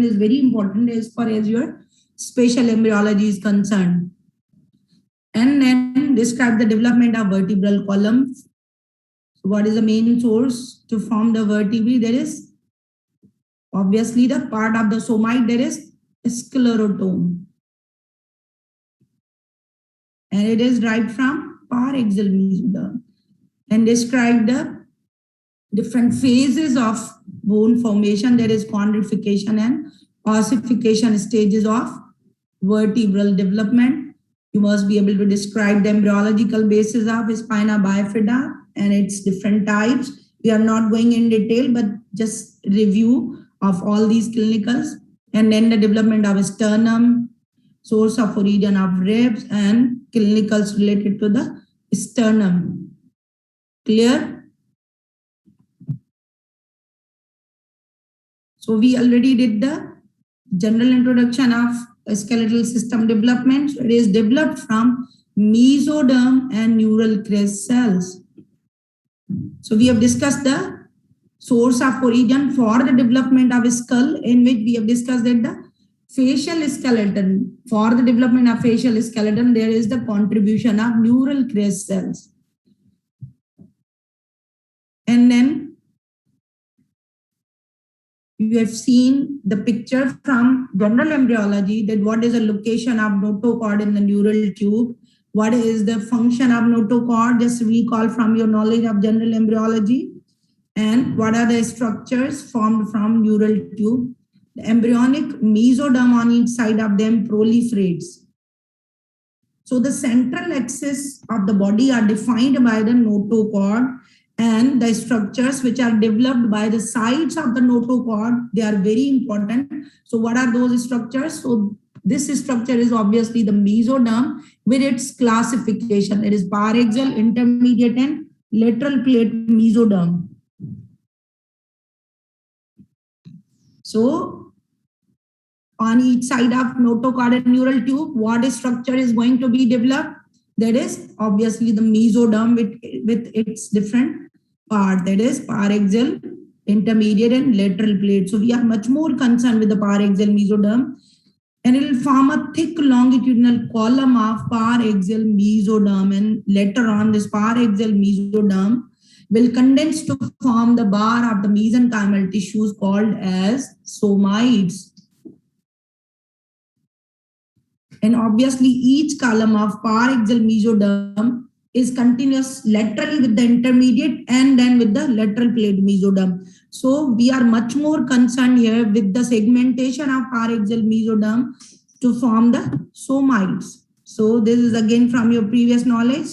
is very important as far as your spatial embryology is concerned. And then describe the development of vertebral columns. So what is the main source to form the vertebrae? There is obviously the part of the somite, there is sclerotome. And it is derived from paraxial mesoderm. And describe the different phases of bone formation. There is chondrification and ossification stages of vertebral development. You must be able to describe the embryological basis of spina bifida and its different types. We are not going in detail, but just review of all these clinicals. And then the development of sternum, source of origin of ribs, and clinicals related to the sternum. Clear? So we already did the general introduction of skeletal system development. So it is developed from mesoderm and neural crest cells. So we have discussed the source of origin for the development of skull, in which we have discussed that the facial skeleton, for the development of facial skeleton, there is the contribution of neural crest cells. And then you have seen the picture from general embryology, that what is the location of notochord in the neural tube, what is the function of notochord, just recall from your knowledge of general embryology, and what are the structures formed from neural tube. The embryonic mesoderm on each side of them proliferates. So the central axis of the body are defined by the notochord, and the structures which are developed by the sides of the notochord, they are very important. So what are those structures? So this structure is obviously the mesoderm with its classification. It is paraxial, intermediate, and lateral plate mesoderm. So on each side of notochord and neural tube, what structure is going to be developed? That is obviously the mesoderm with its different part, that is paraxial, intermediate, and lateral plate. So we are much more concerned with the paraxial mesoderm, and it will form a thick longitudinal column of paraxial mesoderm, and later on this paraxial mesoderm will condense to form the bar of the mesenchymal tissues called as somites. And obviously each column of paraxial mesoderm is continuous laterally with the intermediate and then with the lateral plate mesoderm. So we are much more concerned here with the segmentation of paraxial mesoderm to form the somites. So this is again from your previous knowledge,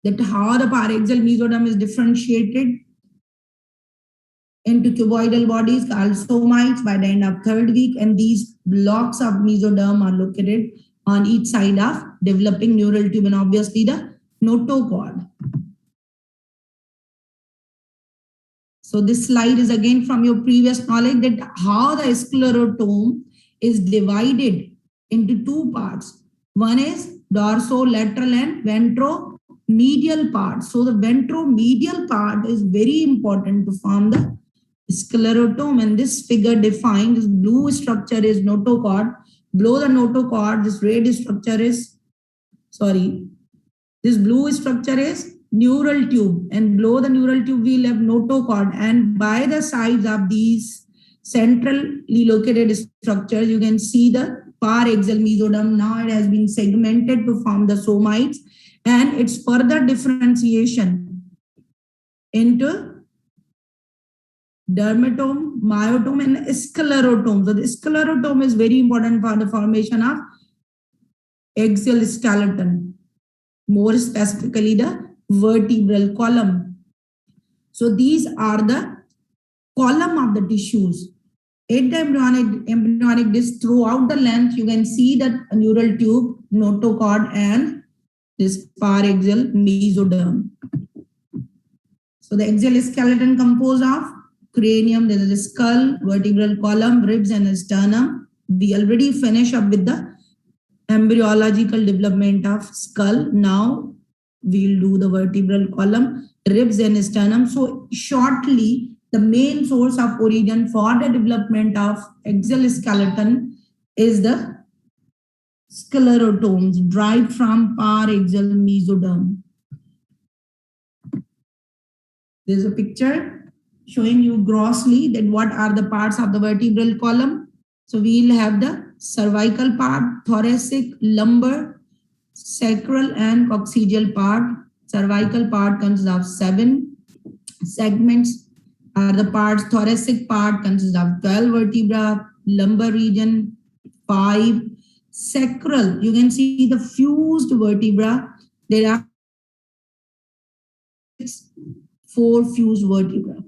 that how the paraxial mesoderm is differentiated into cuboidal bodies called somites by the end of third week, and these blocks of mesoderm are located on each side of developing neural tube and obviously the notochord. So this slide is again from your previous knowledge, that how the sclerotome is divided into two parts. One is dorsolateral and ventromedial part. So the ventromedial part is very important to form the sclerotome, and this figure defines this blue structure is notochord. Below the notochord, this red structure is, this blue structure is neural tube, and below the neural tube we'll have notochord, and by the sides of these centrally located structures you can see the paraxial mesoderm. Now it has been segmented to form the somites, and its further differentiation into dermatome, myotome, and sclerotome. So the sclerotome is very important for the formation of axial skeleton, more specifically the vertebral column. So these are the column of the tissues. At the embryonic disc throughout the length, you can see that neural tube, notochord, and this paraxial mesoderm. So the axial skeleton composed of cranium, there is a skull, vertebral column, ribs, and a sternum. We already finished up with the embryological development of skull. Now we'll do the vertebral column, ribs, and sternum. So shortly, the main source of origin for the development of exoskeleton is the sclerotomes derived from paraxial mesoderm. There's a picture showing you grossly that what are the parts of the vertebral column. So we'll have the cervical part, thoracic, lumbar, sacral and coccygeal part. Cervical part consists of 7 segments. Are the parts. Thoracic part consists of 12 vertebra, lumbar region 5, sacral. You can see the fused vertebra. There are 4 fused vertebra.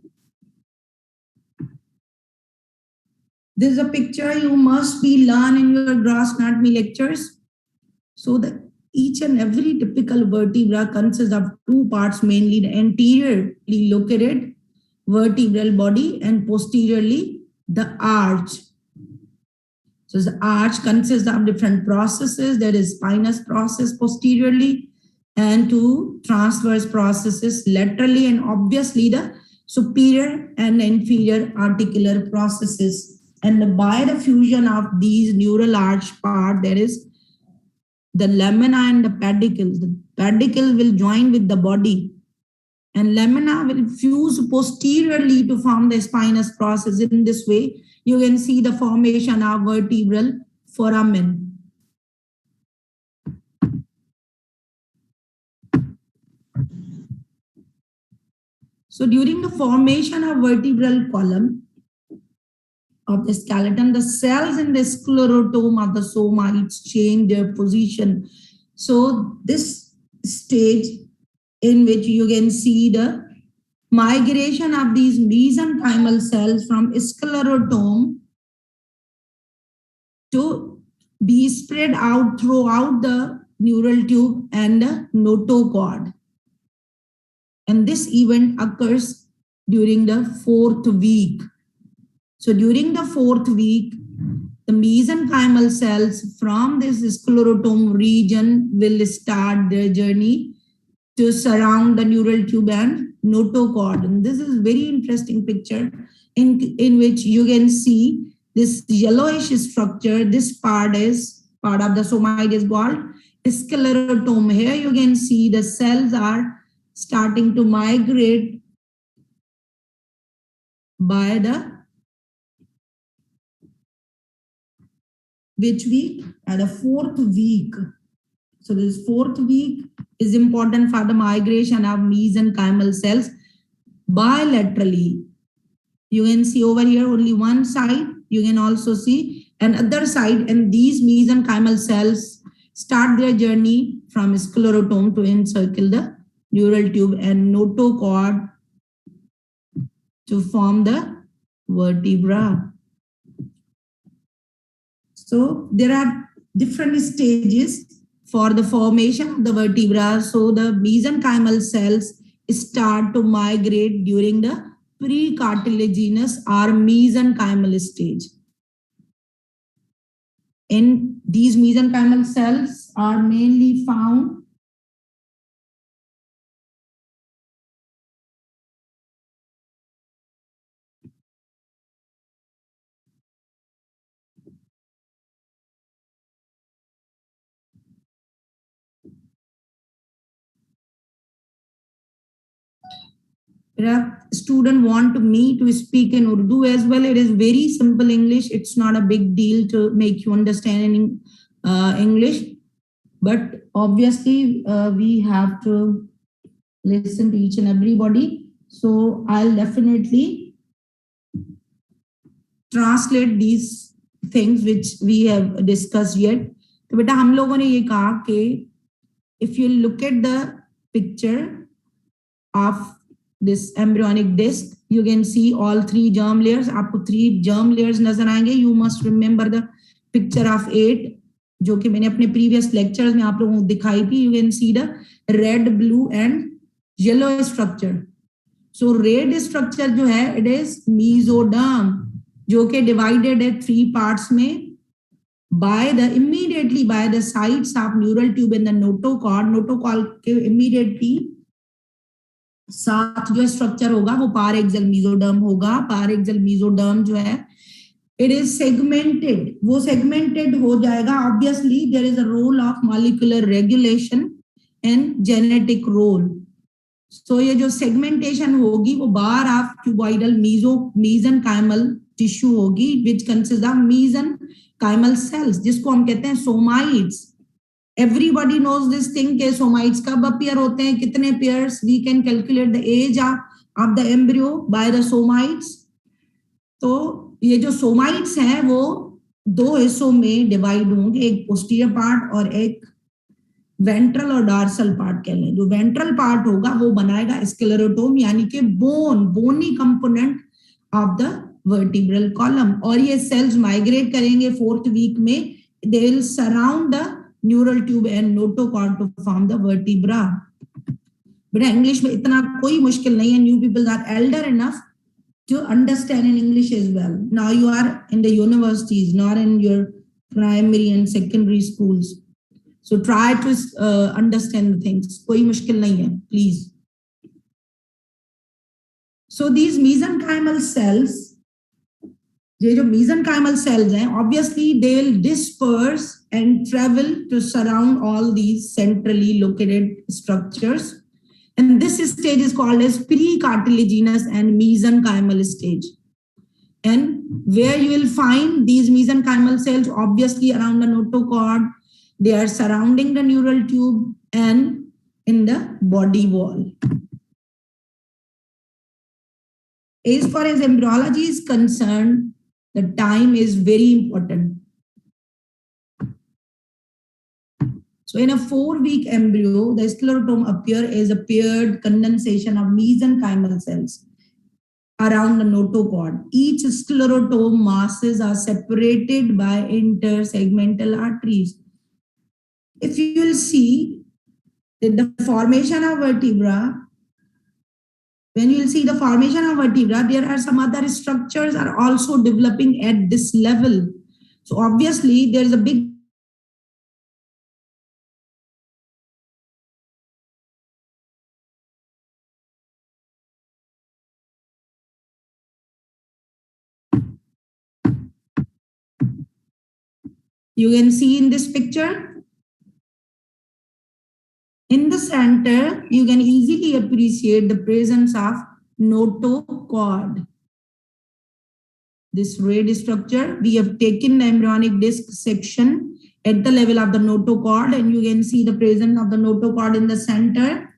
This is a picture you must be learn in your gross anatomy lectures. So that each and every typical vertebra consists of 2 parts, mainly the anteriorly located vertebral body and posteriorly the arch. So the arch consists of different processes. There is spinous process posteriorly and 2 transverse processes laterally, and obviously the superior and inferior articular processes. And by the fusion of these neural arch part, there is the lamina and the pedicles. The pedicles will join with the body, and lamina will fuse posteriorly to form the spinous process. In this way, you can see the formation of vertebral foramen. So during the formation of vertebral column of the skeleton, the cells in the sclerotome of the somites change their position. So this stage in which you can see the migration of these mesenchymal cells from sclerotome to be spread out throughout the neural tube and the notochord. And this event occurs during the 4th week. So during the 4th week, the mesenchymal cells from this sclerotome region will start their journey to surround the neural tube and notochord. And this is very interesting picture in which you can see this yellowish structure. This part is part of the somite is called sclerotome. Here you can see the cells are starting to migrate by the which week? At the 4th week. So this 4th week is important for the migration of mesenchymal cells bilaterally. You can see over here only one side. You can also see another side, and these mesenchymal cells start their journey from sclerotome to encircle the neural tube and notochord to form the vertebra. So there are different stages for the formation of the vertebra. So the mesenchymal cells start to migrate during the precartilaginous or mesenchymal stage. And these mesenchymal cells are mainly found student want me to speak in Urdu as well. It is very simple English. It's not a big deal to make you understand in English. But obviously, we have to listen to each and everybody. So I'll definitely translate these things which we have discussed yet. तो बेटा हम लोगों ने ये कहा कि if you look at the picture of this embryonic disc, you can see all 3 germ layers. आपको 3 germ layers नजर आएंगे. You must remember the picture of 8 जो कि मैंने अपने previous lectures में आप लोगों को दिखाई थी. You can see the red, blue and yellow structure. So red structure जो है it is mesoderm जो कि divided है 3 parts में by the immediately by the sides of neural tube and the notochord. Notochord के immediately साथ जो structure होगा वो पार एक्सल मीजोडर्म होगा. पार एक्सल मीजोडर्म जो है it is segmented, वो segmented हो जाएगा. Obviously there is a role of molecular regulation and genetic role. So ये जो segmentation होगी वो बार ऑफ cuboidal mesenchymal tissue होगी which consists of mesenchymal cells जिसको हम कहते हैं somites. Everybody knows this thing के somites कब appear होते हैं, कितने pairs. We can calculate the age of the embryo by the somites. तो ये जो सोमाइट्स हैं वो दो हिस्सों में डिवाइड होंगे, एक पोस्टीरियर पार्ट और एक वेंट्रल और डार्सल पार्ट कह लें. जो वेंट्रल पार्ट होगा वो बनाएगा स्क्लेरोटोम यानी कि bony component of the vertebral column. और ये सेल्स माइग्रेट करेंगे 4th वीक में. They will surround the neural tube and notochord to form the vertebra. बेटा इंग्लिश में इतना कोई मुश्किल नहीं है. New people are elder enough to understand in English as well. Now you are in the universities, not in your primary and secondary schools. So try to understand the things. कोई मुश्किल नहीं है, please. So these mesenchymal cells, ये जो mesenchymal cells हैं, obviously they will disperse and travel to surround all these centrally located structures. And this stage is called as precartilaginous and mesenchymal stage. And where you will find these mesenchymal cells, obviously around the notochord, they are surrounding the neural tube and in the body wall. As far as embryology is concerned, the time is very important. So in a 4-week embryo, the sclerotome appear as a paired condensation of mesenchymal cells around the notochord. Each sclerotome masses are separated by intersegmental arteries. If you will see that the formation of vertebra, when you will see the formation of vertebra, there are some other structures are also developing at this level. So obviously there is a big you can see in this picture. In the center, you can easily appreciate the presence of notochord. This red structure, we have taken the embryonic disc section at the level of the notochord, and you can see the presence of the notochord in the center.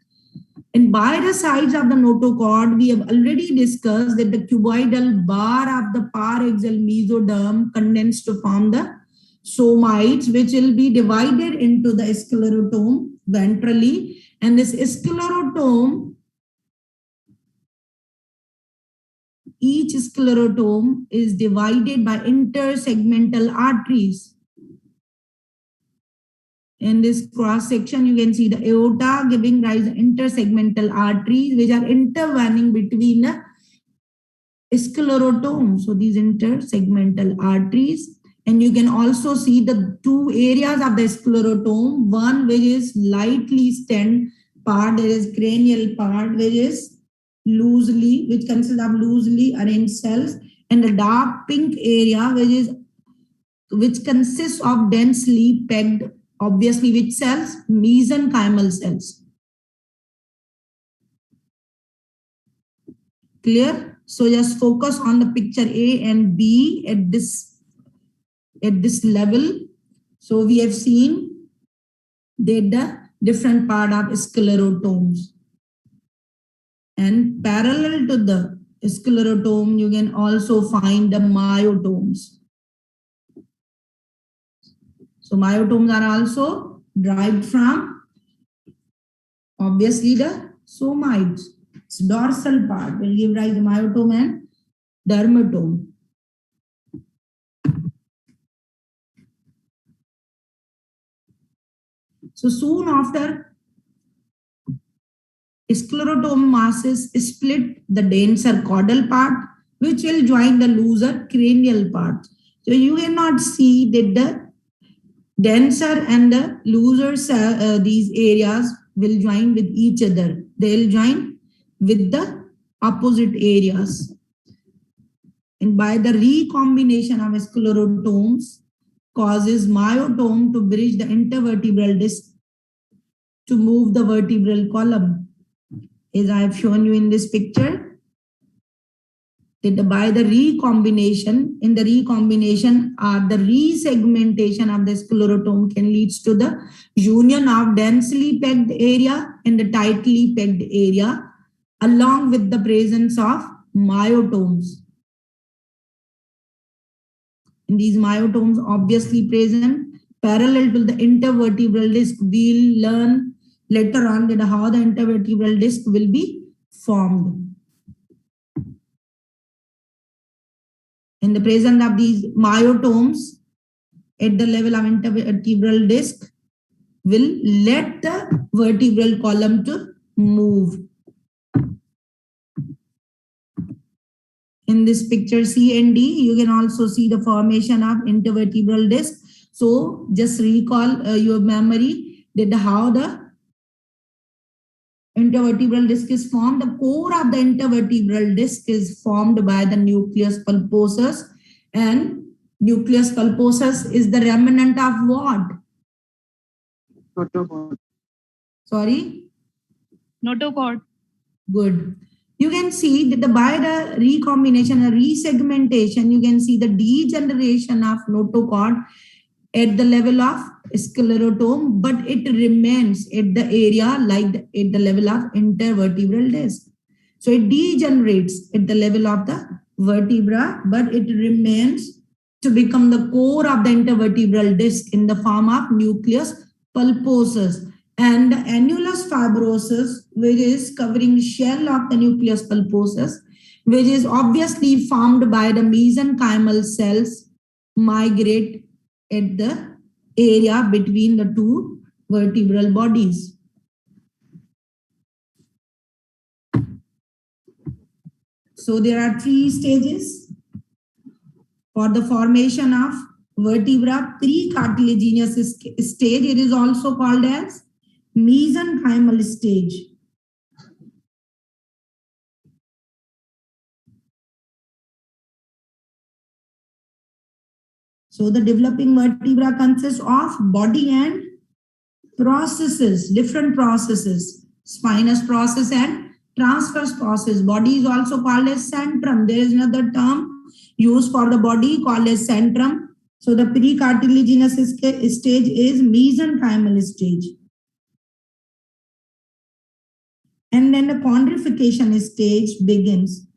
And by the sides of the notochord, we have already discussed that the cuboidal bar of the paraxial mesoderm condensed to form the somites, which will be divided into the sclerotome ventrally. And this sclerotome, each sclerotome is divided by intersegmental arteries. In this cross section, you can see the aorta giving rise to intersegmental arteries, which are intervening between the sclerotome. So these intersegmental arteries. And you can also see the two areas of the sclerotome, one which is lightly stemmed part, there is cranial part, which consists of loosely arranged cells, and the dark pink area, which consists of densely packed, obviously which cells? Mesenchymal cells. Clear? So just focus on the picture A and B at this level. So we have seen that the different part of sclerotomes. And parallel to the sclerotome, you can also find the myotomes. So myotomes are also derived from, obviously, the somites. Its dorsal part will give rise to myotome and dermatome. So soon after, sclerotome masses split the denser caudal part, which will join the looser cranial part. So you cannot see that the denser and the looser these areas will join with each other. They will join with the opposite areas. And by the recombination of sclerotomes causes myotome to bridge the intervertebral disc to move the vertebral column. As I have shown you in this picture, that by the recombination, in the recombination, the resegmentation of the sclerotome can lead to the union of densely packed area and the tightly packed area, along with the presence of myotomes. And these myotomes obviously present parallel to the intervertebral disc. We'll learn later on that how the intervertebral disc will be formed. In the presence of these myotomes at the level of intervertebral disc will let the vertebral column to move. In this picture C and D, you can also see the formation of intervertebral disc. So just recall your memory that how the intervertebral disc is formed. The core of the intervertebral disc is formed by the nucleus pulposus, and nucleus pulposus is the remnant of what? Notochord. Sorry? Notochord. Good. You can see that by the recombination or resegmentation, you can see the degeneration of notochord at the level of sclerotome, but it remains at the area like at the level of intervertebral disc. So it degenerates at the level of the vertebra, but it remains to become the core of the intervertebral disc in the form of nucleus pulposus. And the annulus fibrosus, which is covering shell of the nucleus pulposus, which is obviously formed by the mesenchymal cells, migrate at the area between the two vertebral bodies. So there are 3 stages for the formation of vertebra. Pre-cartilaginous stage, it is also called as mesenchymal stage. So the developing vertebra consists of body and processes, different processes, spinous process and transverse process. Body is also called as centrum. There is another term used for the body called as centrum. So the pre-cartilaginous stage is mesenchymal stage. And then the chondrification stage begins.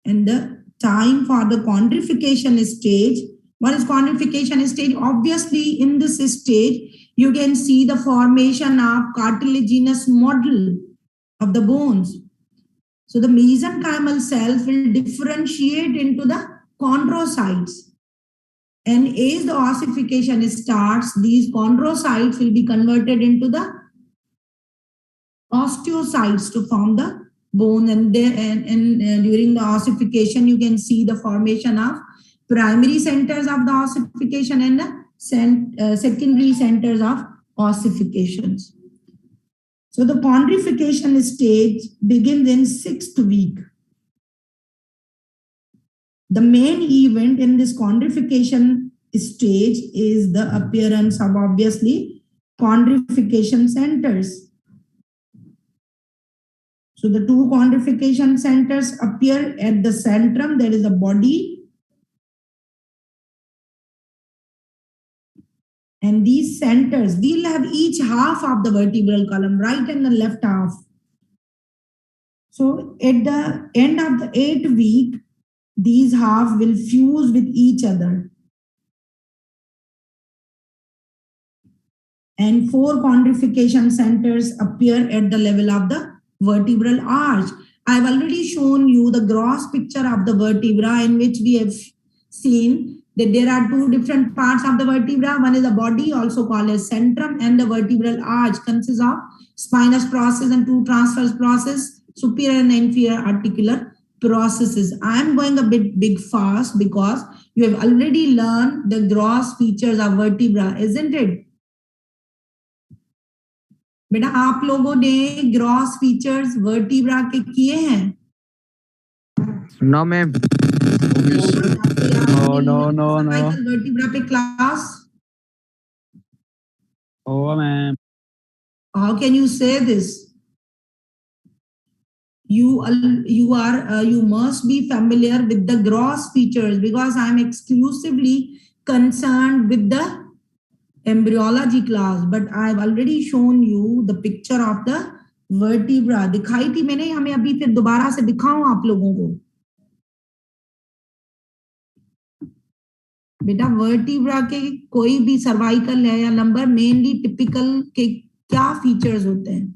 And the time for the chondrification stage, what is chondrification stage? Obviously, in this stage, you can see the formation of cartilaginous model of the bones. So the mesenchymal cells will differentiate into the chondrocytes. And as the ossification starts, these chondrocytes will be converted into the osteocytes to form the bone. And during the ossification, you can see the formation of primary centers of the ossification and the secondary centers of ossifications. So the chondrification stage begins in 6th week. The main event in this chondrification stage is the appearance of obviously chondrification centers. So the 2 chondrification centers appear at the centrum, that is the body. And these centers, we'll have each half of the vertebral column, right and the left half. So at the end of the 8th week, these halves will fuse with each other. And 4 chondrification centers appear at the level of the vertebral arch. I've already shown you the gross picture of the vertebra, in which we have seen that there are 2 different parts of the vertebra. One is the body, also called as centrum, and the vertebral arch consists of spinous process and 2 transverse process, superior and inferior articular processes. I am going a bit fast because you have already learned the gross features of vertebra, isn't it? बेटा आप लोगों ने gross features vertebra के किए हैं? No ma'am. No cervical vertebra पे class? Oh ma'am. How can you say this? You must be familiar with the gross features, because I am exclusively concerned with the embryology class, but I have already shown you the picture of the vertebra. दिखाई थी मैंने, हमें अभी फिर दोबारा से दिखाऊं आप लोगों को? बेटा वर्टिब्रा के कोई भी सर्वाइकल है या लंबर, मेनली टिपिकल के क्या फीचर्स होते हैं?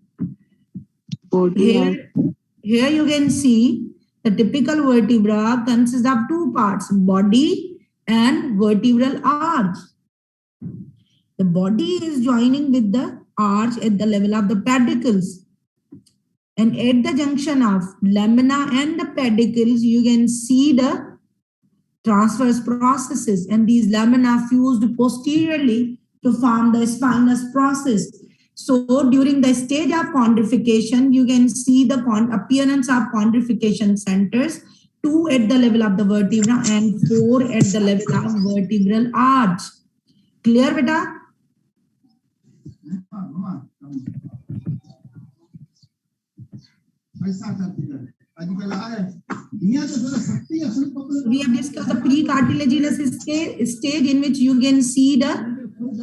Here you can see the typical vertebra consists of two parts, body and vertebral arch. The body is joining with the arch at the level of the pedicles. And at the junction of lamina and the pedicles, you can see the transverse processes, and these lamina fused posteriorly to form the spinous process. So during the stage of chondrification, you can see the appearance of chondrification centers, 2 at the level of the vertebra and 4 at the level of vertebral arch. Clear, beta? We have discussed the pre-cartilaginous stage in which you can see the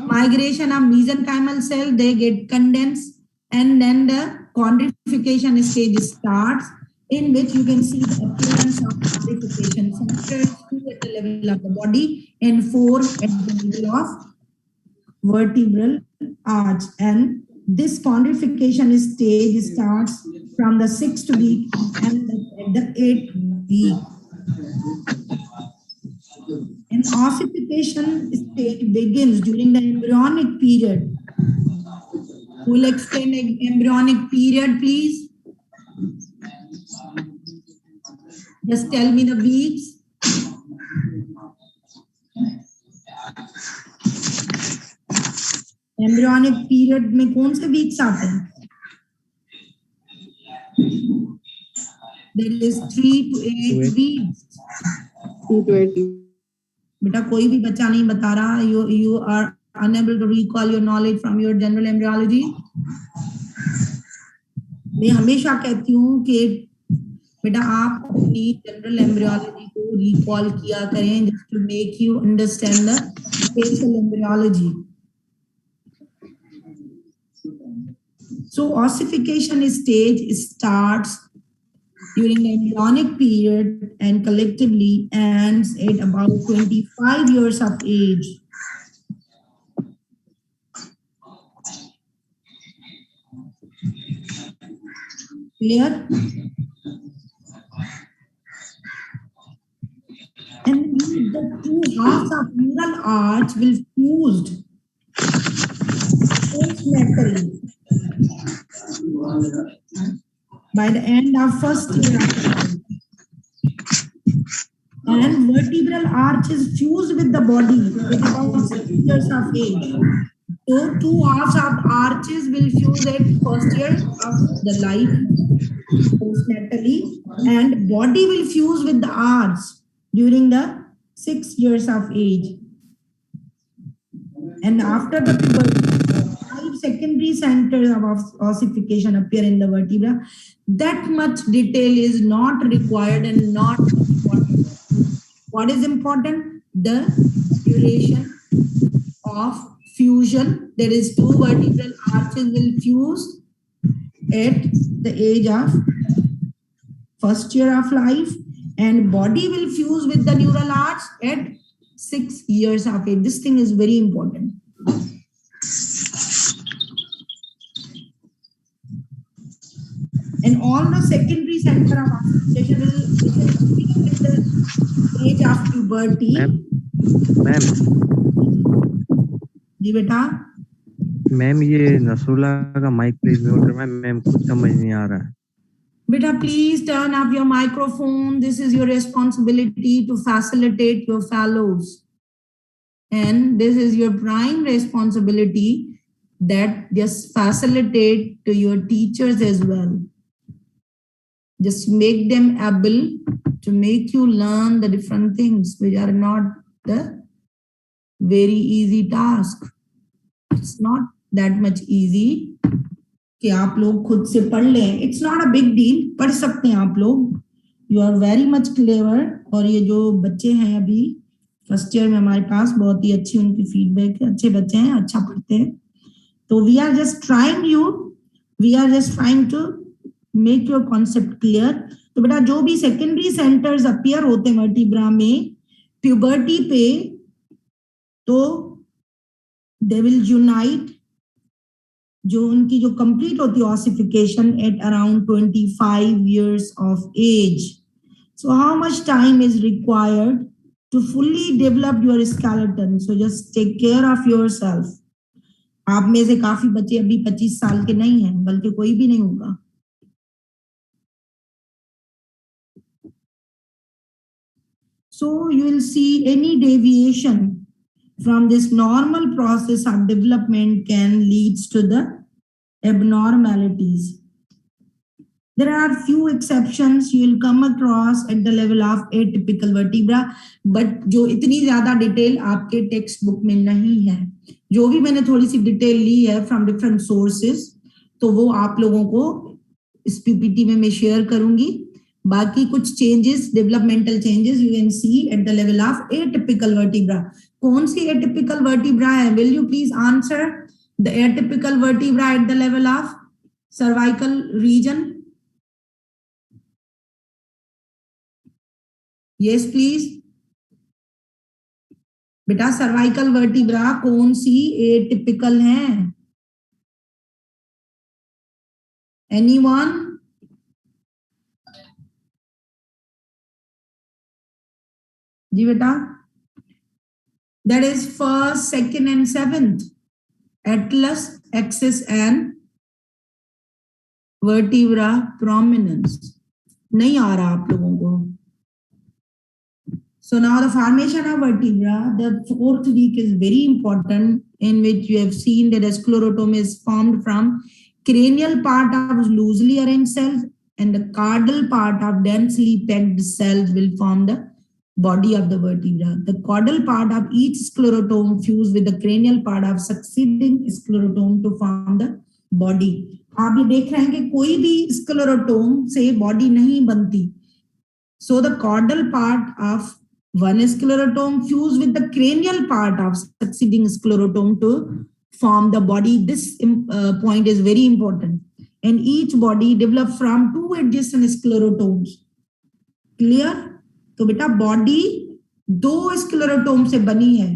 migration of mesenchymal cell, they get condensed, and then the chondrification stage starts, in which you can see the appearance of chondrification centers, 2 at the level of the body and 4 at the level of vertebral arch. And this chondrification stage starts from the 6th week and at the 8th week. And ossification stage begins during the embryonic period. Who will explain the embryonic period, please? Just tell me the weeks. Embryonic period में कौन से weeks आते हैं? That is 3 to 8 weeks. 2 to 8 weeks. बेटा कोई भी बच्चा नहीं बता रहा. You are unable to recall your knowledge from your general embryology. मैं हमेशा कहती हूँ कि बेटा आप अपनी जनरल एम्ब्रियोलॉजी को रिकॉल किया करें, just to make you understand the spatial embryology. So ossification stage starts during the embryonic period and collectively ends at about 25 years of age. Clear? And the two halves of neural arch will fused postnatally by the end of first year. And vertebral arch is fused with the body at about 6 years of age. So two halves of arches will fuse at first year of the life postnatally, and body will fuse with the arch during the 6 years of age. And after the puberty, 5 secondary centers of ossification appear in the vertebra. That much detail is not required and not important. What is important? The duration of fusion. There is 2 vertebral arches will fuse at the age of first year of life, and body will fuse with the neural arch at 6 years of age. This thing is very important. And all the secondary center of ossification will be at the age of puberty. Ma'am ji बेटा. Ma'am ये नसरुल्ला का mic please mute करना. Ma'am कुछ समझ नहीं आ रहा है. Beta, please turn up your microphone. This is your responsibility to facilitate your fellows. And this is your prime responsibility that just facilitate to your teachers as well. Just make them able to make you learn the different things which are not the very easy task. It's not that much easy कि आप लोग खुद से पढ़ लें. It's not a big deal. पढ़ सकते हैं आप लोग. You are very much clever. और ये जो बच्चे हैं अभी फर्स्ट ईयर में हमारे पास, बहुत ही अच्छी उनकी फीडबैक है. अच्छे बच्चे हैं, अच्छा पढ़ते हैं. तो we are just trying you. We are just trying to make your concept clear. तो बेटा जो भी सेकेंडरी सेंटर्स अपीयर होते हैं वर्टिब्रा में प्यूबर्टी पे, तो they will unite. जो उनकी जो कंप्लीट होती है ossification at around 25 years of age. So how much time is required to fully develop your skeleton? So just take care of yourself. आप में से काफी बच्चे अभी 25 साल के नहीं हैं, बल्कि कोई भी नहीं होगा. So you will see any deviation from this normal process of development can leads to the abnormalities. There are few exceptions you will come across at the level of atypical vertebra, but जो इतनी ज्यादा detail आपके text book में नहीं है. जो भी मैंने थोड़ी सी डिटेल ली है फ्रॉम डिफरेंट सोर्सेस, तो वो आप लोगों को इस पीपीटी में मैं शेयर करूंगी. बाकी कुछ changes, developmental changes you can see at the level of atypical vertebra. कौन सी एटिपिकल वर्टिब्रा है? Will you please answer the atypical vertebra at the level of cervical region? Yes please. बेटा cervical vertebra कौन सी atypical है? Anyone? जी बेटा, that is first, second and seventh, atlas, axis and vertebra prominence. नहीं आ रहा आप लोगों को. So now the formation of vertebra, the fourth week is very important, in which you have seen that a sclerotom is formed from cranial part of loosely arranged cells and the caudal part of densely packed cells will form the body of the vertebra. The caudal part of each sclerotom fuse with the cranial part of succeeding sclerotom to form the body. आप ये देख रहे हैं कि कोई भी sclerotom से body नहीं बनती. So the caudal part of one sclerotom fuse with the cranial part of succeeding sclerotom to form the body. This point is very important. And each body developed from two adjacent sclerotoms. Clear? तो बेटा body दो sclerotome से बनी है.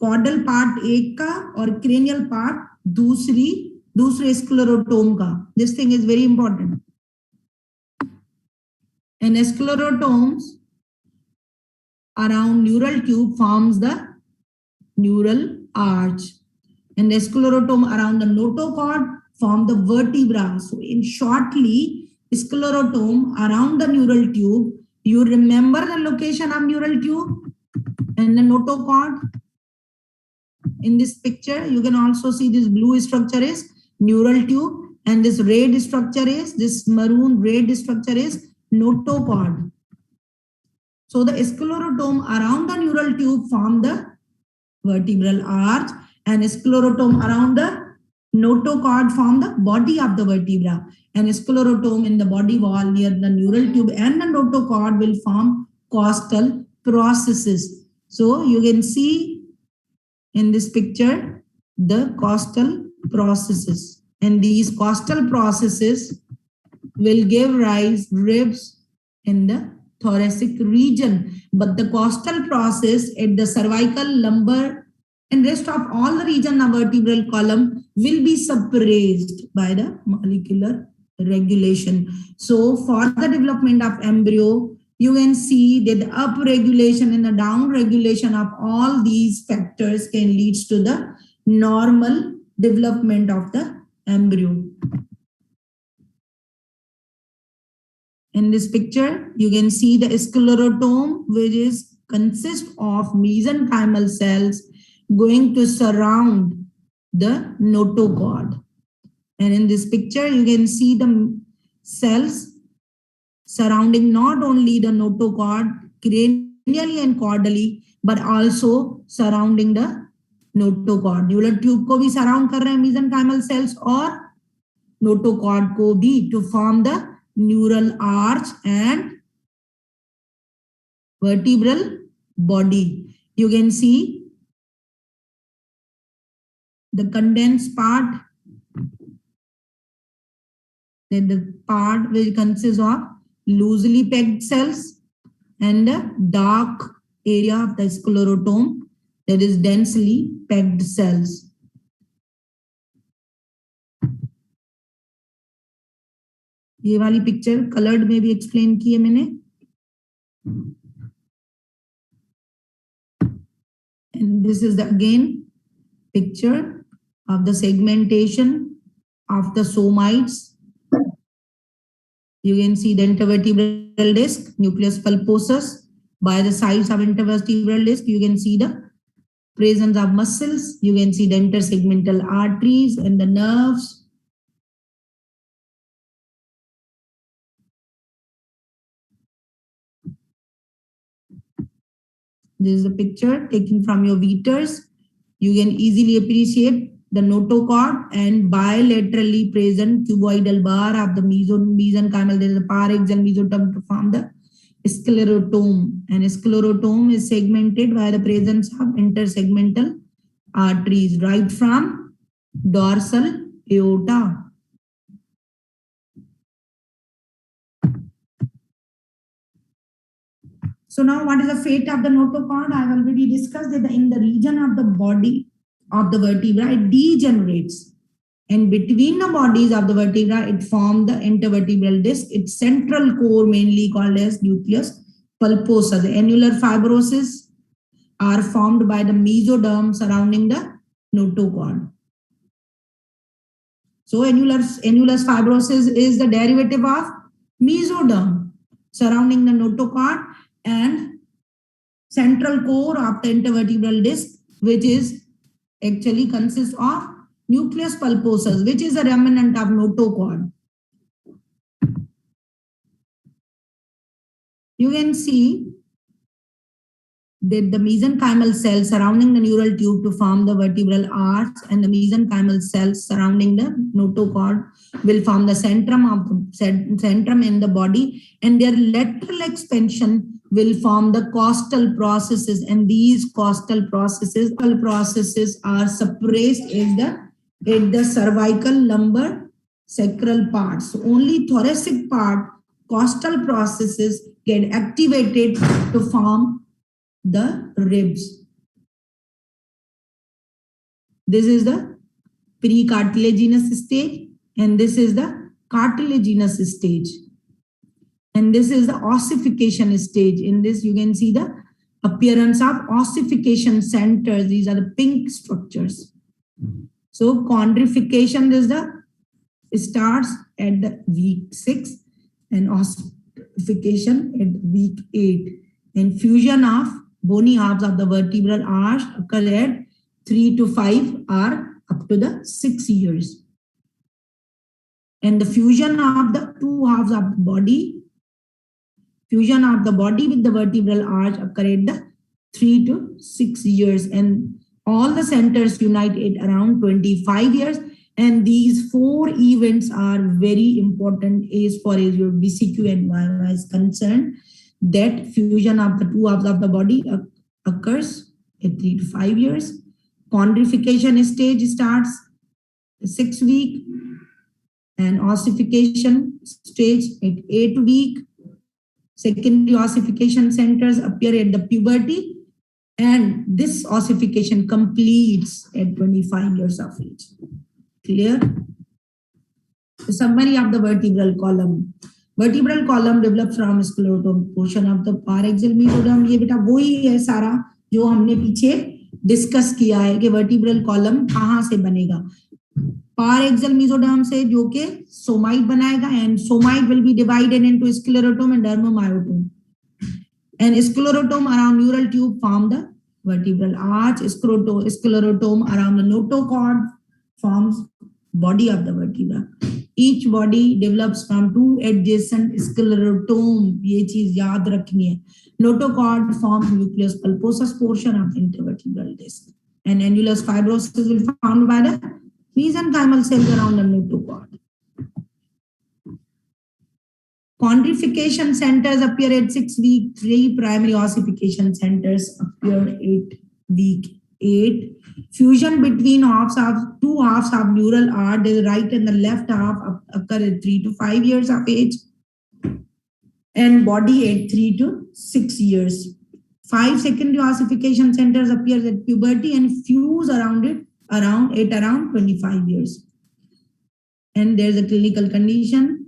Caudal part एक का और cranial part दूसरे स्क्लेरोटोम का. This thing is very important. And sclerotomes around neural tube forms the neural arch and the sclerotom around the notochord form the vertebra. So in shortly, sclerotom around the neural tube, you remember the location of neural tube and the notochord. In this picture you can also see this blue structure is neural tube and this red structure is, this maroon red structure is notochord. So the sclerotom around the neural tube form the vertebral arch and sclerotom around the notochord form the body of the vertebra, and sclerotom in the body wall near the neural tube and the notochord will form costal processes. So you can see in this picture the costal processes, and these costal processes will give rise ribs in the thoracic region, but the costal process at the cervical, lumbar and rest of all the region of vertebral column will be suppressed by the molecular regulation. So for the development of embryo, you can see that the up regulation and the down regulation of all these factors can lead to the normal development of the embryo. In this picture, you can see the sclerotom, which is consist of mesenchymal cells going to surround the notochord. And in this picture, you can see the cells surrounding not only the notochord cranially and caudally, but also surrounding the notochord. Neural tube को भी surround कर रहे हैं mesenchymal cells और notochord को भी, to form the neural arch and vertebral body. You can see the condensed part, then the part which consists of loosely pegged cells and the dark area of the sclerotome, that is densely pegged cells. ये वाली picture coloured में भी explain की है मैंने. And this is the again picture of the segmentation of the somites. You can see the intervertebral disc, nucleus pulposus. By the sides of intervertebral disc, you can see the presence of muscles. You can see the intersegmental arteries and the nerves. This is a picture taken from your Veters. You can easily appreciate the notochord and bilaterally present cuboidal bar of the mesenchymal. There is a paraxial mesoderm to form the sclerotome, and sclerotome is segmented by the presence of intersegmental arteries right from dorsal aorta. So now what is the fate of the notochord? I have already discussed that in the region of the body of the vertebra, it degenerates. And between the bodies of the vertebra, it forms the intervertebral disc. Its central core mainly called as nucleus pulposus. The annular fibroses are formed by the mesoderm surrounding the notochord. So annulus fibrosis is the derivative of mesoderm surrounding the notochord and central core of the intervertebral disc, which is actually consists of nucleus pulposus, which is a remnant of notochord. You can see that the mesenchymal cells surrounding the neural tube to form the vertebral arch, and the mesenchymal cells surrounding the notochord will form the centrum of the centrum in the body, and their lateral expansion will form the costal processes, and these costal processes are suppressed at the cervical, lumbar, sacral parts. So only thoracic part, costal processes get activated to form the ribs. This is the precartilaginous stage, and this is the cartilaginous stage. And this is the ossification stage. In this, you can see the appearance of ossification centers. These are the pink structures. So chondrification is starts at the week 6 and ossification at week 8. And fusion of bony halves of the vertebral arch occur at 3 to 5 or up to the 6 years. And the fusion of the two halves of the body, fusion of the body with the vertebral arch occur at the 3 to 6 years, and all the centers unite at around 25 years. And these 4 events are very important as far as your BCQ and YY is concerned. That fusion of the two halves of the body occurs at 3 to 5 years. Chondrification stage starts 6 week, and ossification stage at 8 week. Secondary ossification centers appear at the puberty, and this ossification completes at 25 years of age. Clear? The summary of the vertebral column. Vertebral column develops from sclerotome portion of the paraxial mesoderm. ये बेटा वही है सारा जो हमने पीछे discuss किया है कि वर्टिब्रल कॉलम कहाँ से बनेगा. Paraxial mesoderm से जो कि सोमाइट बनाएगा, and somite will be divided into sclerotome and dermomyotome. And sclerotome around neural tube form the vertebral arch, sclerotom around the notochord forms body of the vertebra. Each body develops from two adjacent sclerotom. ये चीज याद रखनी है. Notochord forms nucleus pulposus portion of the intervertebral disc. And annulus fibrosus will be found by the mesenchymal cells around the notochord. Chondrification centers appear at 6 week. 3 primary ossification centers appear at week 8. Fusion between two halves of neural arch, the right and the left half, occur at 3 to 5 years of age, and body at 3 to 6 years. 5 secondary ossification centers appear at puberty and fuse around 25 years. And there's a clinical condition,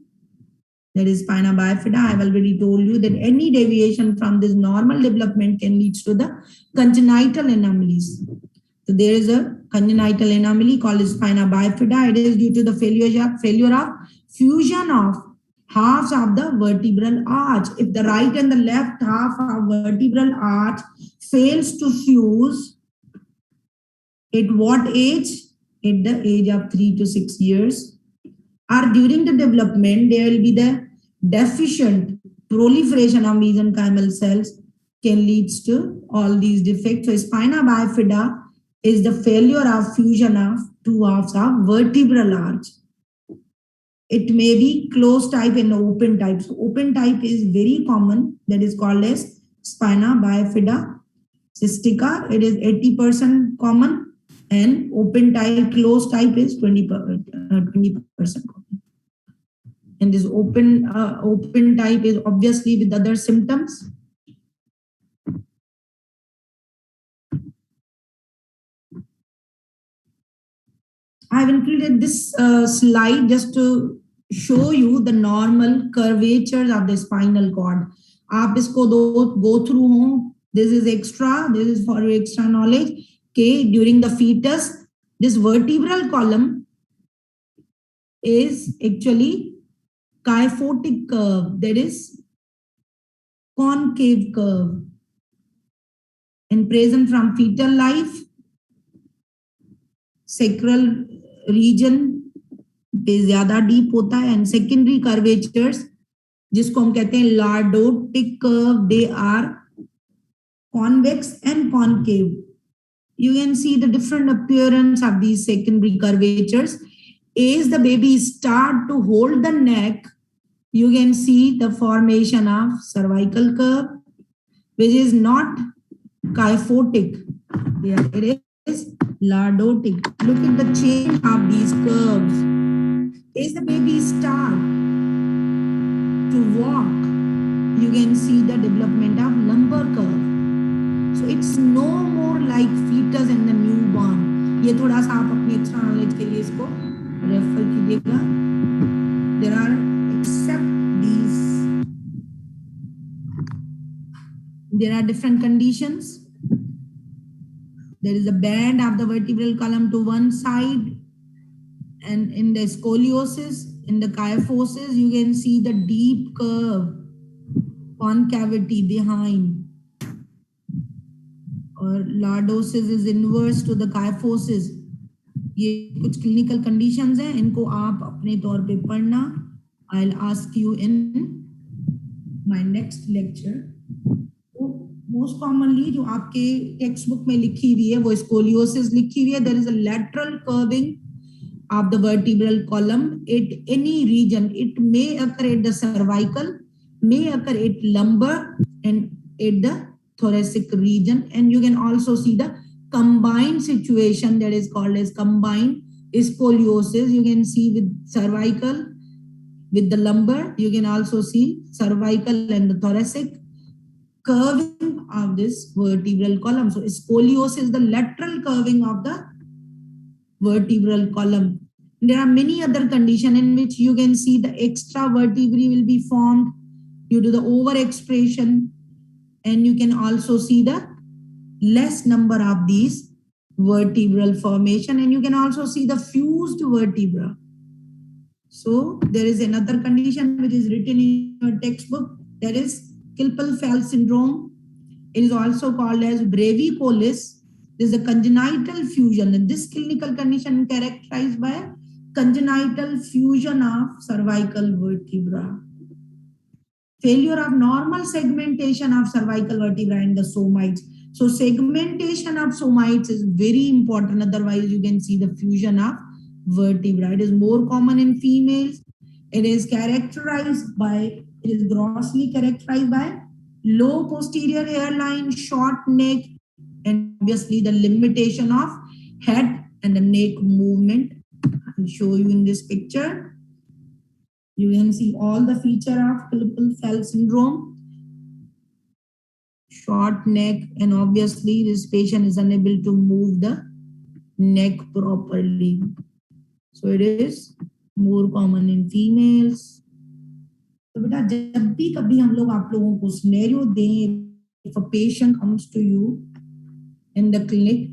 that is spina bifida. I have already told you that any deviation from this normal development can lead to the congenital anomalies. So there is a congenital anomaly called spina bifida. It is due to the failure of fusion of halves of the vertebral arch. If the right and the left half of vertebral arch fails to fuse, at what age? At the age of 3 to 6 years. Or during the development, there will be the deficient proliferation of mesenchymal cells can lead to all these defects. So spina bifida is the failure of fusion of two halves of vertebral arch. It may be closed type and open type. So open type is very common. That is called as spina bifida cystica. It is 80% common. And open type, closed type is 20% common. And this open type is obviously with other symptoms. I have included this slide just to show you the normal curvatures of the spinal cord. आप इसको go through हो. This is extra. This is for your extra knowledge. Okay, during the fetus, this vertebral column is actually kyphotic curve, that is concave curve, and present from fetal life. Sacral region पे ज्यादा deep होता है, and secondary curvatures जिसको हम कहते हैं lordotic curve, they are convex and concave. You can see the different appearance of these secondary curvatures. As the baby start to hold the neck, you can see the formation of cervical curve, which is not kyphotic. There it is lordotic. Look at the change of these curves. As the baby start to walk, you can see the development of lumbar curve. So it's no more like fetus and the newborn. ये थोड़ा सा आप अपनी extra knowledge के लिए इसको refer कीजिएगा. There are except these. There are different conditions. There is a bend of the vertebral column to one side, and in the scoliosis, in the kyphosis, you can see the deep curve, concavity behind. और lordosis is inverse to the kyphosis. ये कुछ clinical conditions हैं, इनको आप अपने तौर पे पढ़ना. I'll ask you in my next lecture. Most commonly जो आपके textbook में लिखी हुई है वो scoliosis लिखी हुई है. There is a lateral curving of the vertebral column at any region. It may occur at the cervical, may occur at lumbar, and at the thoracic region. And you can also see the combined situation that is called as combined scoliosis. You can see with cervical, with the lumbar. You can also see cervical and the thoracic curving of this vertebral column. So scoliosis is the lateral curving of the vertebral column. There are many other conditions in which you can see the extra vertebrae will be formed due to the overexpression, and you can also see the less number of these vertebral formation, and you can also see the fused vertebra. So there is another condition which is written in your textbook, that is Klippel-Feil syndrome. It is also called as brevicollis. This is a congenital fusion. And this clinical condition characterized by congenital fusion of cervical vertebra. Failure of normal segmentation of cervical vertebra in the somites. So segmentation of somites is very important. Otherwise, you can see the fusion of vertebra. It is more common in females. It is grossly characterized by low posterior hairline, short neck, and obviously the limitation of head and the neck movement. I'll show you in this picture. You can see all the feature of Klippel-Feil syndrome. Short neck, and obviously this patient is unable to move the neck properly. So it is more common in females. तो बेटा जब भी कभी हम लोग आप लोगों को सिनेरियो दें, if a patient comes to you in the clinic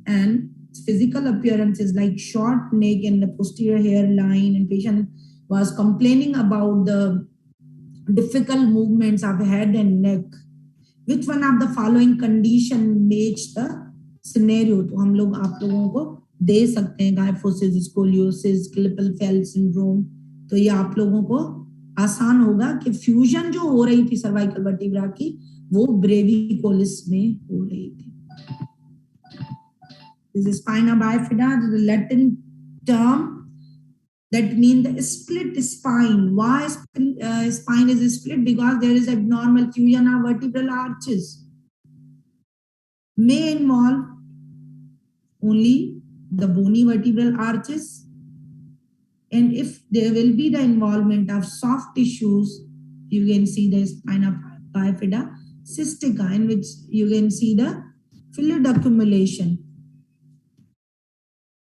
and physical appearance is like short neck and the posterior hairline, and patient was complaining about the difficult movements of head and neck, which one of the following condition match the scenario? तो हम लोग आप लोगों को दे सकते हैं गायफोसिस, scoliosis, क्लिपल-फेल syndrome. तो ये आप लोगों को आसान होगा कि फ्यूजन जो हो रही थी सर्वाइकल वर्टिब्रा की वो ब्रेविकोलिस में हो रही थी. This is spina bifida, the Latin term that means the split spine. Why spine is split? Because there is abnormal fusion of vertebral arches. May involve only the bony vertebral arches, and if there will be the involvement of soft tissues, you can see the spina bifida cystica, in which you can see the fluid accumulation.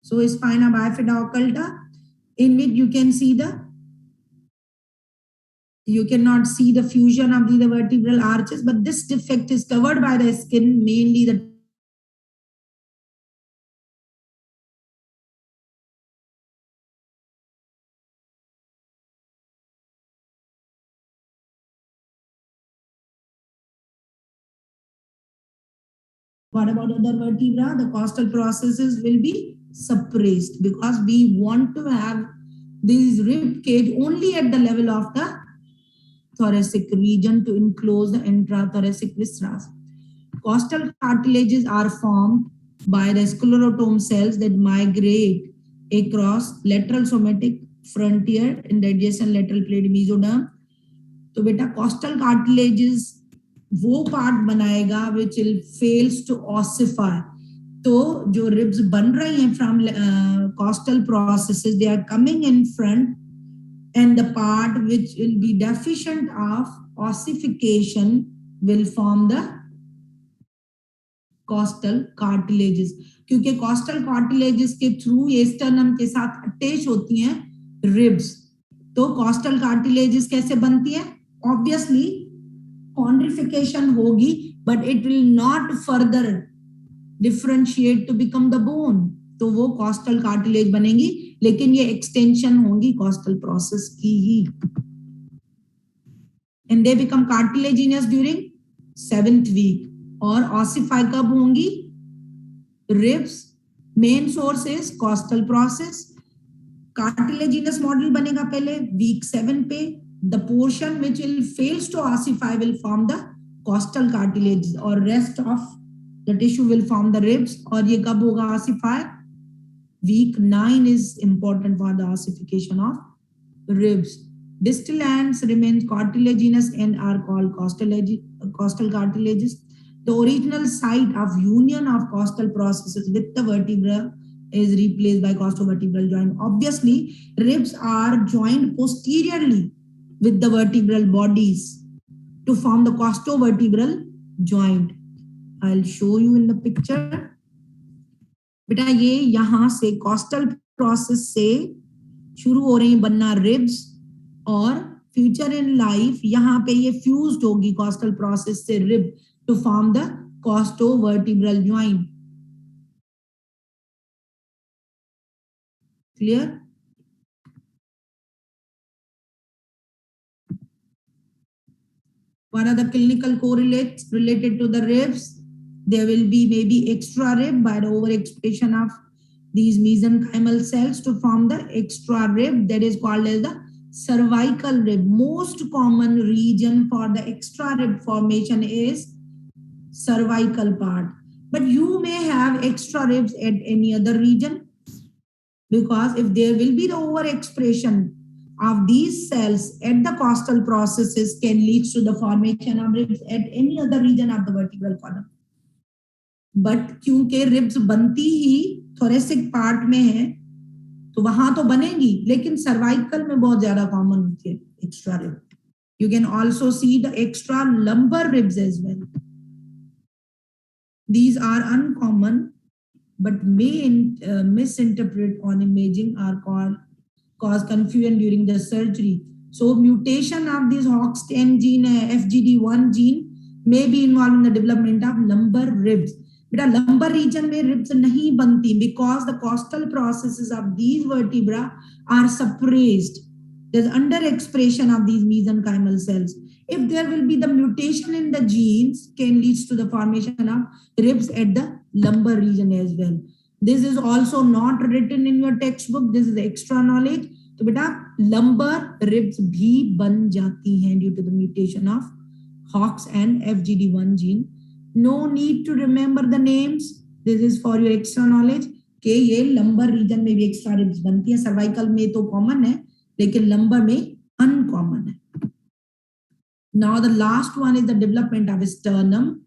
So spina bifida occulta, in which you can see you cannot see the fusion of the vertebral arches, but this defect is covered by the skin, mainly the What about other vertebra? The costal processes will be suppressed because we want to have this rib cage only at the level of the thoracic region to enclose the intrathoracic viscera. Costal cartilages are formed by the sclerotome cells that migrate across lateral somatic frontier in the adjacent lateral plate mesoderm. तो बेटा costal cartilages वो part बनाएगा which will fails to ossify. तो जो ribs बन रही हैं from costal processes, they are coming in front, and the part which will be deficient of ossification will form the costal cartilages. क्योंकि costal cartilages के through sternum के साथ attach होती हैं ribs. तो costal cartilages कैसे बनती हैं? Obviously chondrification होगी, but it will not further differentiate to become the bone. तो वो costal cartilage बनेगी, लेकिन ये extension होंगी costal process की ही. And they become cartilaginous during 7th week. और ossify कब होंगी? Ribs. Main source is costal process. Cartilaginous model बनेगा पहले week 7 पे. The portion which will fails to ossify will form the costal cartilage, or rest of the tissue will form the ribs. और ये कब होगा ossify? Week 9 is important for the ossification of ribs. Distal ends remain cartilaginous and are called costal cartilages. The original site of union of costal processes with the vertebra is replaced by costovertebral joint. Obviously, ribs are joined posteriorly with the vertebral bodies to form the costovertebral joint. I'll show you in the picture. बेटा ये यहाँ से costal process से शुरू हो रही बनना ribs, और future in life यहाँ पे ये fused होगी costal process से rib to form the costovertebral joint. Clear? What are the clinical correlates related to the ribs? There will be maybe extra rib by the overexpression of these mesenchymal cells to form the extra rib, that is called as the cervical rib. Most common region for the extra rib formation is cervical part. But you may have extra ribs at any other region, because if there will be the overexpression of these cells at the costal processes can lead to the formation of ribs at any other region of the vertebral column. But क्योंकि ribs बनती ही thoracic part में है, तो वहां तो बनेगी, लेकिन cervical में बहुत ज्यादा common होती है extra rib. You can also see the extra lumbar ribs as well. These are uncommon, but may misinterpret on imaging or cause confusion during the surgery. So mutation of this HOX10 gene, FGD1 gene may be involved in the development of lumbar ribs. But lumbar region में ribs नहीं बनती because the costal processes of these vertebra are suppressed. There's underexpression of these mesenchymal cells. If there will be the mutation in the genes, can lead to the formation of ribs at the lumbar region as well. This is also not written in your textbook. This is extra knowledge. तो बेटा lumbar ribs भी बन जाती हैं due to the mutation of HOX and FGD1 gene. No need to remember the names. This is for your extra knowledge. कि ये lumbar region में भी extra ribs बनती है. Cervical में तो common है, लेकिन lumbar में uncommon है. Now the last one is the development of sternum.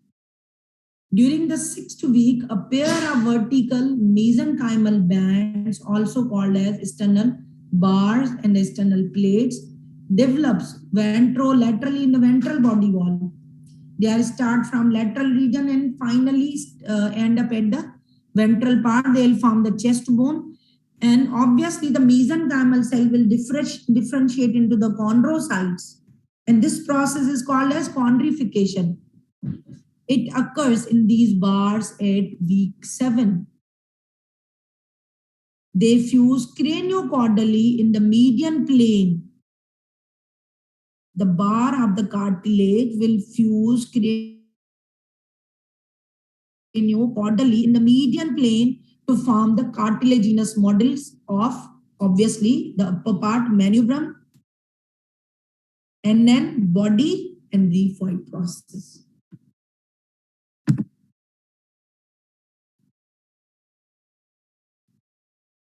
During the 6th week, a pair of vertical mesenchymal bands, also called as sternal bars and sternal plates, develops ventrolaterally in the ventral body wall. They start from lateral region and finally end up at the ventral part. They will form the chest bone. And obviously the mesenchymal cell will differentiate into the chondrocytes. And this process is called as chondrification. It occurs in these bars at week 7. They fuse craniocaudally in the median plane. The bar of the cartilage will fuse craniocaudally in the median plane to form the cartilaginous models of, obviously, the upper part, manubrium, and then body and xiphoid process.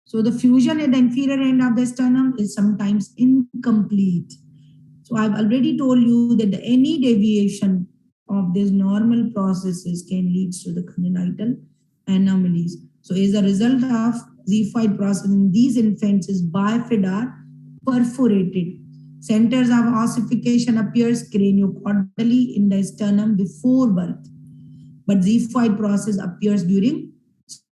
So the fusion at the inferior end of the sternum is sometimes incomplete. So I've already told you that any deviation of these normal processes can lead to the congenital anomalies. So as a result of xiphoid process in these infants is bifida perforated. Centers of ossification appears craniocaudally in the sternum before birth, but xiphoid process appears during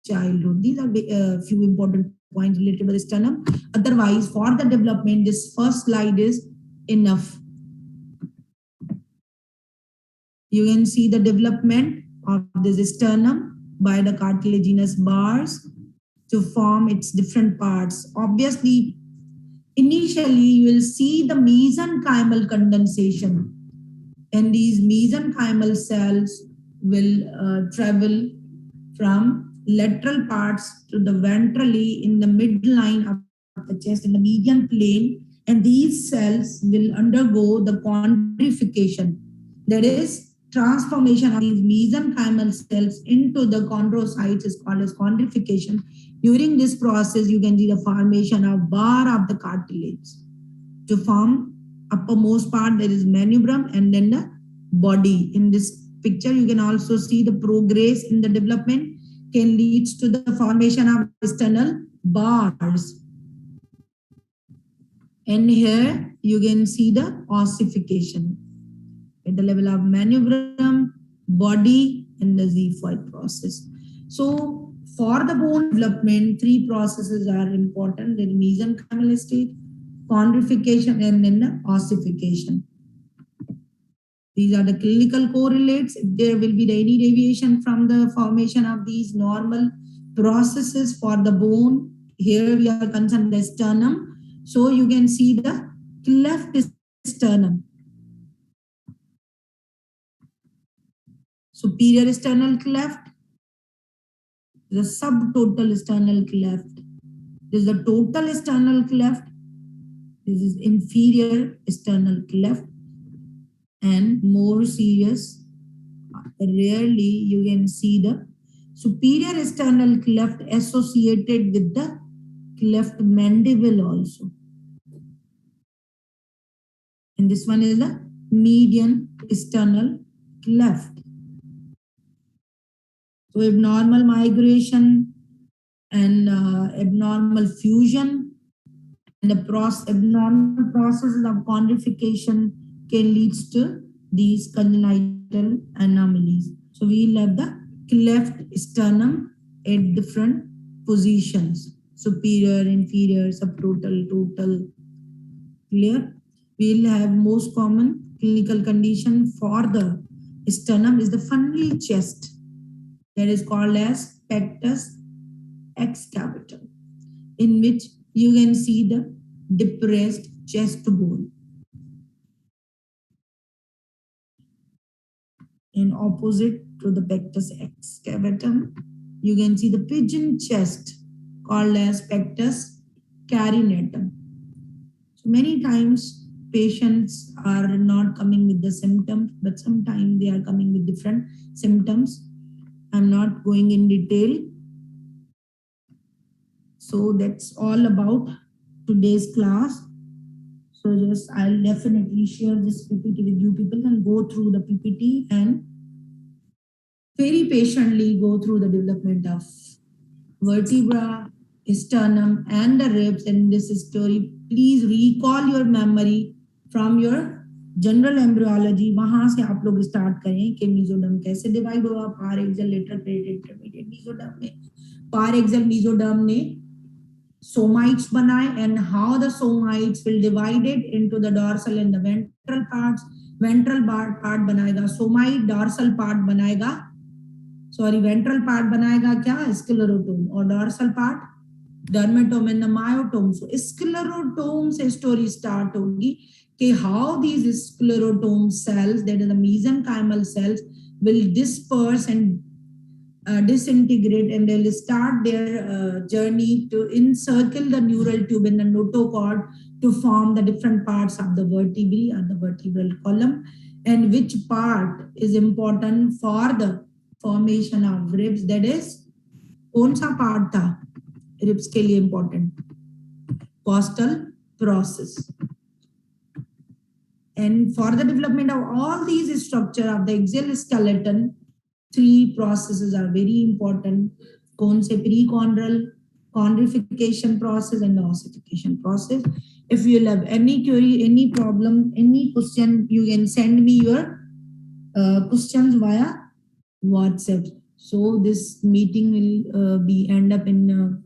childhood. These are a few important points related to the sternum. Otherwise, for the development, this first slide is enough. You can see the development of this sternum by the cartilaginous bars to form its different parts. Obviously, initially you will see the mesenchymal condensation, and these mesenchymal cells will travel from lateral parts to the ventrally in the midline of the chest in the median plane, and these cells will undergo the chondrification, that is transformation of these mesenchymal cells into the chondrocytes is called as chondrification. During this process, you can see the formation of bar of the cartilage. To form uppermost part, there is manubrium and then the body. In this picture, you can also see the progress in the development can lead to the formation of sternal bars. And here you can see the ossification at the level of manubrium, body, and the xiphoid process. So for the bone development, 3 processes are important: the mesenchymal stage, chondrification, and then the ossification. These are the clinical correlates. If there will be any deviation from the formation of these normal processes for the bone, here we are concerned with the sternum. So you can see the cleft sternum. superior sternal cleft, the subtotal sternal cleft. This is the total sternal cleft. This is inferior sternal cleft, and more serious, rarely you can see the superior sternal cleft associated with the cleft mandible also. And this one is the median sternal cleft. So abnormal migration and abnormal fusion and the abnormal processes of chondrification can lead to these congenital anomalies. So we'll have the cleft sternum at different positions: superior, inferior, subtotal, total. Clear? We'll have most common clinical condition for the sternum is the funnel chest, that is called as pectus excavatum, in which you can see the depressed chest bone. And opposite to the pectus excavatum, you can see the pigeon chest called as pectus carinatum. So many times patients are not coming with the symptoms, but sometimes they are coming with different symptoms. I'm not going in detail. So that's all about today's class. So just I'll definitely share this PPT with you people and go through the PPT and very patiently go through the development of vertebra, sternum and the ribs in this story. Please recall your memory from your general embryology, वहां से आप लोग start करें कि mesoderm कैसे divide हुआ, paraxial, lateral, credit, intermediate mesoderm में paraxial mesoderm ने somites बनाए and how the somites will divided into the dorsal and the ventral parts. Ventral part बनाएगा somite, dorsal part बनाएगा ventral part बनाएगा क्या sclerotome और dorsal part dermatome and the myotome. So sclerotome से story start होगी कि how these sclerotome cells, that is the mesenchymal cells, will disperse and disintegrate, and they'll start their journey to encircle the neural tube in the notochord to form the different parts of the vertebrae or the vertebral column, and which part is important for the formation of ribs, that is कौन सा part था ribs के लिए important? Costal process. And for the development of all these structure of the axial skeleton, three processes are very important. कौन से? Prechondral, chondrification process and the ossification process. If you have any query, any problem, any question, you can send me your questions via WhatsApp. So this meeting will be end up in